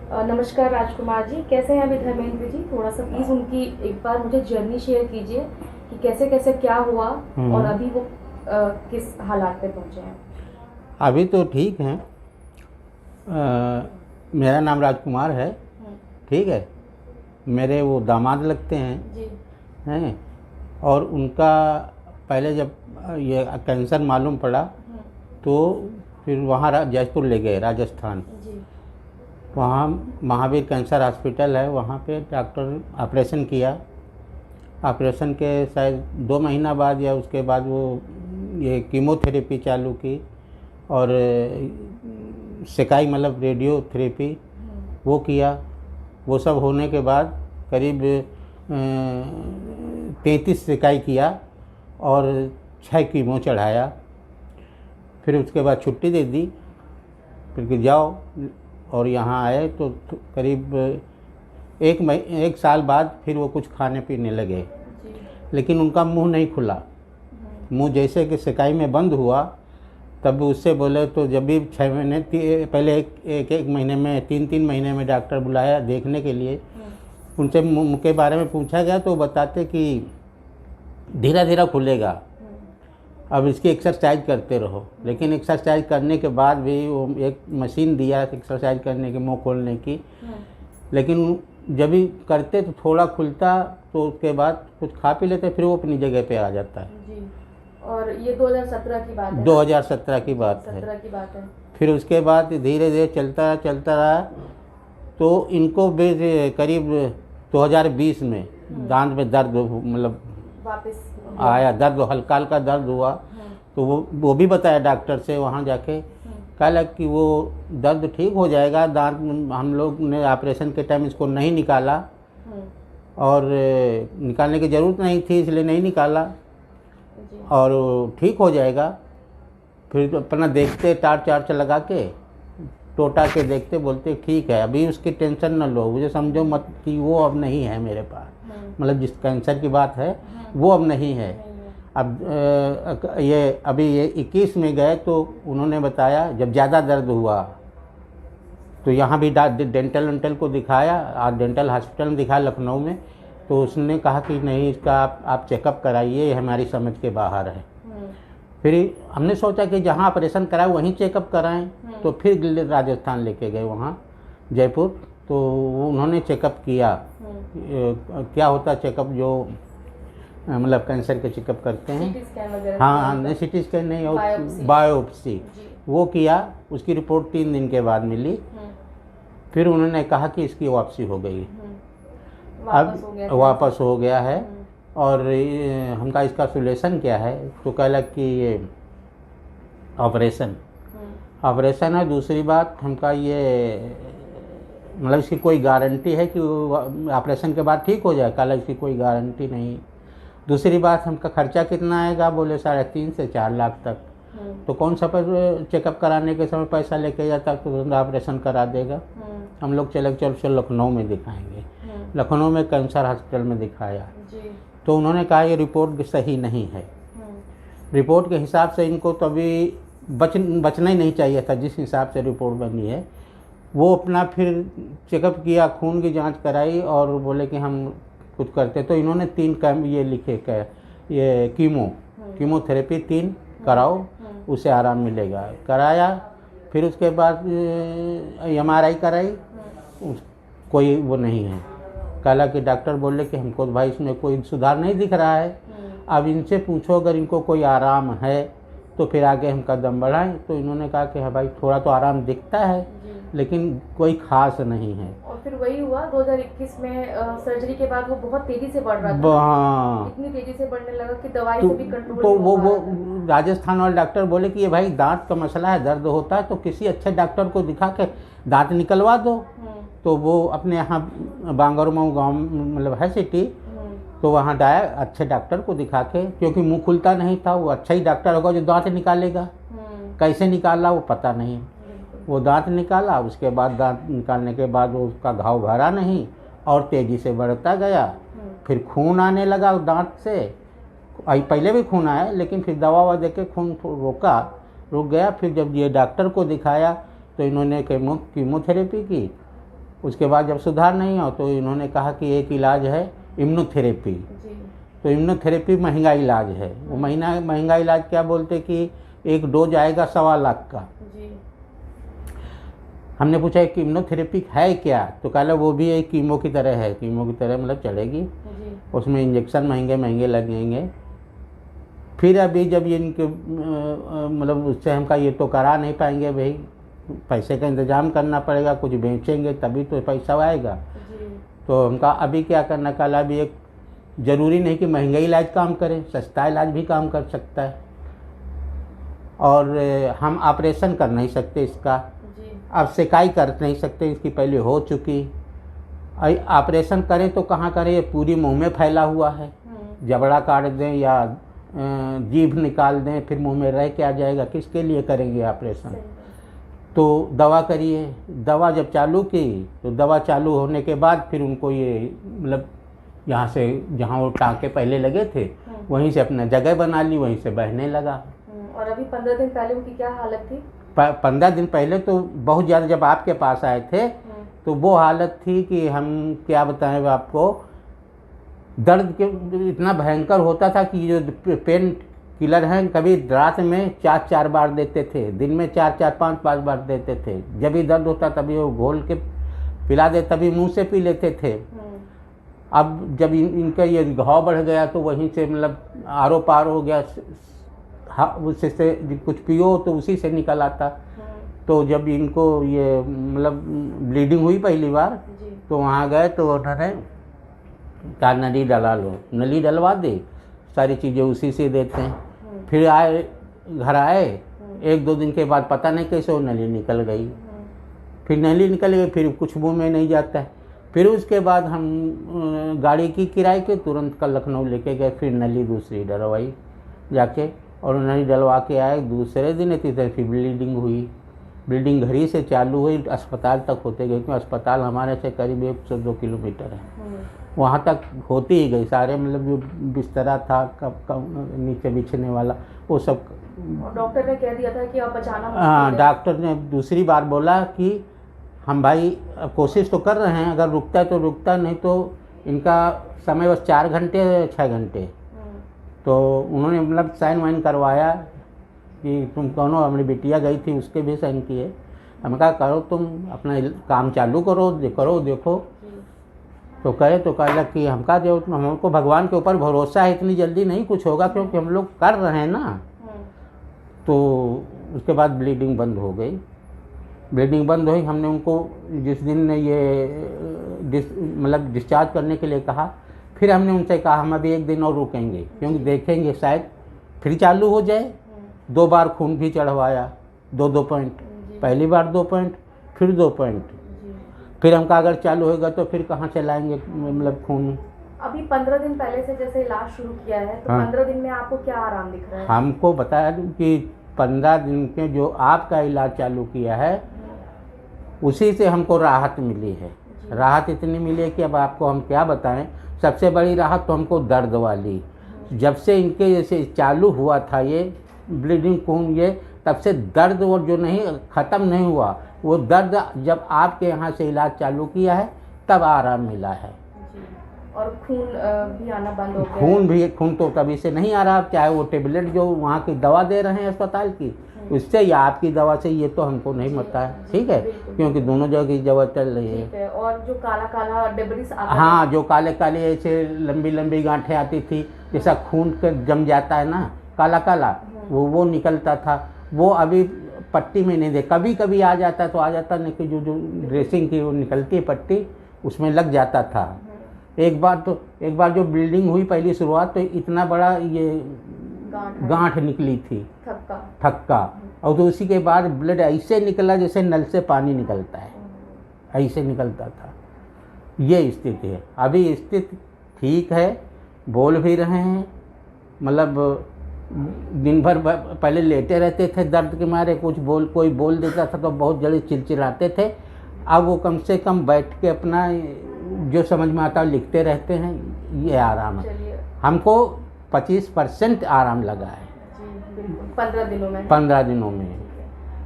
नमस्कार राजकुमार जी, कैसे हैं अभी धर्मेंद्र जी? थोड़ा सा प्लीज़ उनकी एक बार मुझे जर्नी शेयर कीजिए कि कैसे कैसे क्या हुआ और अभी वो किस हालात पे पहुंचे हैं। अभी तो ठीक हैं। मेरा नाम राजकुमार है। ठीक है। मेरे वो दामाद लगते हैं। जी। हैं। और उनका पहले जब ये कैंसर मालूम पड़ा तो फिर वहाँ जयपुर ले गए, राजस्थान। जी। वहाँ महावीर कैंसर हॉस्पिटल है, वहाँ पे डॉक्टर ऑपरेशन किया। ऑपरेशन के शायद 2 महीना बाद या उसके बाद वो ये कीमोथेरेपी चालू की और सेकाई मतलब रेडियोथेरेपी वो किया। वो सब होने के बाद करीब 33 सेकाई किया और 6 कीमो चढ़ाया। फिर उसके बाद छुट्टी दे दी, फिर कि जाओ। और यहाँ आए तो करीब एक साल बाद फिर वो कुछ खाने पीने लगे, लेकिन उनका मुंह नहीं खुला। मुंह जैसे कि सेकाई में बंद हुआ तब उससे बोले तो जब भी 6 महीने पहले एक महीने में 3 महीने में डॉक्टर बुलाया देखने के लिए। उनसे मुंह के बारे में पूछा गया तो बताते कि धीरे धीरे खुलेगा, अब इसकी एक्सरसाइज करते रहो। लेकिन एक्सरसाइज करने के बाद भी वो एक मशीन दिया एक्सरसाइज करने की, मुँह खोलने की, लेकिन जब भी करते तो थोड़ा खुलता, तो उसके बाद कुछ खा पी लेते, फिर वो अपनी जगह पे आ जाता है। जी। और ये 2017 की बात है? 2017 की बात है। 17 की बात है। फिर उसके बाद धीरे धीरे चलता रहा तो इनको भी करीब 2020 में दांत में दर्द मतलब वापस आया, दर्द हल्का हल्का दर्द हुआ। तो वो भी बताया डॉक्टर से वहाँ जाके, कहा कि वो दर्द ठीक हो जाएगा। दांत हम लोग ने ऑपरेशन के टाइम इसको नहीं निकाला और निकालने की ज़रूरत नहीं थी, इसलिए नहीं निकाला और ठीक हो जाएगा। फिर तो अपना देखते टार्च लगा के टोटा के देखते, बोलते ठीक है, अभी उसकी टेंशन न लो, मुझे समझो मत कि वो अब नहीं है मेरे पास, मतलब जिस कैंसर की बात है वो अब नहीं है। अब ये अभी ये 21 में गए तो उन्होंने बताया जब ज़्यादा दर्द हुआ तो यहाँ भी डेंटल को दिखाया, आज डेंटल हॉस्पिटल में दिखाया लखनऊ में। तो उसने कहा कि नहीं, इसका आप चेकअप कराइए, हमारी समझ के बाहर है। फिर हमने सोचा कि जहाँ ऑपरेशन कराए वहीं चेकअप कराएं, तो फिर राजस्थान लेके गए वहाँ जयपुर। तो उन्होंने चेकअप किया। क्या होता है चेकअप, जो मतलब कैंसर के चेकअप करते हैं। हाँ, नहीं सिटी स्कैन नहीं, और बायोप्सी वो किया। उसकी रिपोर्ट 3 दिन के बाद मिली। फिर उन्होंने कहा कि इसकी वापसी हो गई, अब वापस हो गया है। और हमका इसका सोल्यूशन क्या है, तो कहला कि ये ऑपरेशन है। दूसरी बात हमका ये मतलब इसकी कोई गारंटी है कि ऑपरेशन के बाद ठीक हो जाए, कहला इसकी कोई गारंटी नहीं। दूसरी बात हमका खर्चा कितना आएगा, बोले 3.5 से 4 लाख तक। तो कौन सा पर चेकअप कराने के समय पैसा लेके जाता, तो ऑपरेशन करा देगा। हम लोग चलो लखनऊ में दिखाएंगे। लखनऊ में कैंसर हॉस्पिटल में दिखाया तो उन्होंने कहा ये रिपोर्ट सही नहीं है। रिपोर्ट के हिसाब से इनको तो अभी बचना ही नहीं चाहिए था, जिस हिसाब से रिपोर्ट बनी है। वो अपना फिर चेकअप किया, खून की जांच कराई और बोले कि हम कुछ करते। तो इन्होंने 3 कैम ये लिखे क्या, ये कीमोथेरेपी 3 कराओ, उसे आराम मिलेगा। कराया। फिर उसके बाद MRI कराई, कोई वो नहीं है। कहा कि डॉक्टर बोले कि हमको भाई इसमें कोई सुधार नहीं दिख रहा है, अब इनसे पूछो अगर इनको कोई आराम है तो फिर आगे हम कदम बढ़ाएं। तो इन्होंने कहा कि हाँ भाई, थोड़ा तो आराम दिखता है लेकिन कोई खास नहीं है। और फिर वही हुआ 2021 में सर्जरी के बाद वो बहुत तेजी से बढ़ रहा था। हाँ, इतनी तेजी से बढ़ने लगा कि दवाई से भी कंट्रोल तो नहीं हो वो पा रहा था। राजस्थान वाले डॉक्टर बोले कि ये भाई दांत का मसला है, दर्द होता है तो किसी अच्छे डॉक्टर को दिखा के दांत निकलवा दो। तो वो अपने यहाँ बांगरमऊ गाँव मतलब है सिटी, तो वहाँ जाया अच्छे डॉक्टर को दिखा के, क्योंकि मुंह खुलता नहीं था। वो अच्छा ही डॉक्टर होगा जो दांत निकालेगा। कैसे निकाला वो पता नहीं। वो दांत निकाला, उसके बाद दांत निकालने के बाद वो उसका घाव भरा नहीं और तेज़ी से बढ़ता गया। फिर खून आने लगा दांत से, पहले भी खून आया लेकिन फिर दवा दे के खून रुक गया। फिर जब ये डॉक्टर को दिखाया तो इन्होंने कीमोथेरेपी की उसके बाद जब सुधार नहीं हो तो इन्होंने कहा कि एक इलाज है इम्यूनोथेरेपी। जी। तो इम्यूनोथेरेपी महंगा इलाज है। वो महंगा इलाज क्या बोलते कि एक डोज आएगा 1.25 लाख का। जी। हमने पूछा कि इम्यूनोथेरेपी है क्या, तो कहा वो भी एक कीमो की तरह है, कीमो की तरह मतलब चलेगी। जी। उसमें इंजेक्शन महंगे महंगे लगेंगे। फिर अभी जब ये इनके मतलब उससे हमका ये तो करा नहीं पाएंगे भाई, पैसे का इंतज़ाम करना पड़ेगा, कुछ बेचेंगे तभी तो पैसा आएगा। जी। तो हमका अभी क्या करना, कल अभी एक ज़रूरी नहीं कि महंगा इलाज काम करे, सस्ता इलाज भी काम कर सकता है। और हम ऑपरेशन कर नहीं सकते इसका, अब सेकाई कर नहीं सकते, इसकी पहले हो चुकी। ऑपरेशन करें तो कहाँ करें, ये पूरी मुंह में फैला हुआ है, जबड़ा काट दें या जीभ निकाल दें फिर मुंह में रह के आ जाएगा, किसके लिए करेंगे ऑपरेशन। तो दवा करिए। दवा जब चालू की तो दवा चालू होने के बाद फिर उनको ये मतलब यहाँ से जहाँ वो टाँके पहले लगे थे वहीं से अपना जगह बना ली, वहीं से बहने लगा। और अभी 15 दिन पहले उनकी क्या हालत थी? 15 दिन पहले तो बहुत ज़्यादा, जब आपके पास आए थे तो वो हालत थी कि हम क्या बताएं आपको, दर्द के इतना भयंकर होता था कि जो पेन किलर हैं कभी रात में 4-4 बार देते थे, दिन में 4-4, 5-5 बार देते थे। जब भी दर्द होता तभी वो घोल के पिला दे, तभी मुंह से पी लेते थे। अब जब इनका ये घाव बढ़ गया तो वहीं से मतलब आरो पार हो गया, उससे से कुछ पियो तो उसी से निकल आता। तो जब इनको ये मतलब ब्लीडिंग हुई पहली बार तो वहाँ गए तो उन्होंने कहा नली डला लो, नली डलवा दे, सारी चीज़ें उसी से देते हैं। फिर आए, घर आए, 1-2 दिन के बाद पता नहीं कैसे वो नली निकल गई। फिर नली निकल गई, फिर कुछ मुंह में नहीं जाता है। फिर उसके बाद हम गाड़ी की किराए के तुरंत कल लखनऊ लेके गए, फिर नली दूसरी डलवाई जाके, और नली डलवा के आए। दूसरे दिन तीसरे फिर ब्लीडिंग हुई, ब्लीडिंग घड़ी से चालू हुई, अस्पताल तक होते गए, क्योंकि अस्पताल हमारे से करीब 102 किलोमीटर है, वहाँ तक होती ही गई। सारे मतलब जो बिस्तरा था कब नीचे बिछने वाला वो सब डॉक्टर ने कह दिया था कि आप बचाना मुश्किल है। हाँ, डॉक्टर ने दूसरी बार बोला कि हम भाई कोशिश तो कर रहे हैं, अगर रुकता है तो रुकता, नहीं तो इनका समय बस 4 घंटे 6 घंटे। तो उन्होंने मतलब साइन वाइन करवाया कि तुम कौन, हमारी बिटिया गई थी उसके भी साइन किए। हम कहा करो, तुम अपना काम चालू करो देखो। तो कहे तो कहा कि हमका जो हमको भगवान के ऊपर भरोसा है, इतनी जल्दी नहीं कुछ होगा क्योंकि हम लोग कर रहे हैं ना। तो उसके बाद ब्लीडिंग बंद हो गई। ब्लीडिंग बंद हुई, हमने उनको जिस दिन ये मतलब डिस्चार्ज करने के लिए कहा, फिर हमने उनसे कहा हम अभी 1 दिन और रुकेंगे क्योंकि देखेंगे शायद फिर चालू हो जाए। 2 बार खून भी चढ़वाया, 2 पॉइंट, पहली बार 2 पॉइंट, फिर 2 पॉइंट। फिर हम कहा अगर चालू होगा तो फिर कहाँ चलाएंगे मतलब खून। अभी 15 दिन पहले से जैसे इलाज शुरू किया है तो 15 दिन में आपको क्या आराम दिख रहा है? हमको बताया कि 15 दिन के जो आपका इलाज चालू किया है उसी से हमको राहत मिली है। राहत इतनी मिली है कि अब आपको हम क्या बताएं। सबसे बड़ी राहत तो हमको दर्द वाली, जब से इनके जैसे चालू हुआ था ये ब्लीडिंग खून, ये तब से दर्द वो जो नहीं ख़त्म नहीं हुआ, वो दर्द जब आपके यहाँ से इलाज चालू किया है तब आराम मिला है। और खून भी आना बंद हो गया? खून तो तभी से नहीं आ रहा, चाहे वो टेबलेट जो वहाँ की दवा दे रहे हैं अस्पताल की उससे या आपकी दवा से, ये तो हमको नहीं पता है। ठीक है, क्योंकि दोनों जगह की दवा चल रही है। और जो काला काला डेब्रिस आता है, हाँ, जो काले काले ऐसे लंबी लंबी गांठें आती थी, जैसा खून का जम जाता है ना काला काला, वो निकलता था। वो अभी पट्टी में नहीं दे, कभी कभी आ जाता तो आ जाता, नहीं कि जो ड्रेसिंग की वो निकलती है पट्टी उसमें लग जाता था। एक बार जो ब्लीडिंग हुई पहली शुरुआत तो इतना बड़ा ये गांठ निकली थी, थक्का, और तो उसी के बाद ब्लड ऐसे निकला जैसे नल से पानी निकलता है, ऐसे निकलता था। ये स्थिति है। अभी स्थिति ठीक है, बोल भी रहे हैं, मतलब दिन भर पहले लेटे रहते थे दर्द के मारे, कोई बोल देता था तो बहुत जल्दी चिल्चिलाते थे। अब वो कम से कम बैठ के अपना जो समझ में आता लिखते रहते हैं। ये आराम है, हमको 25% आराम लगा है 15 दिनों में। 15 दिनों में।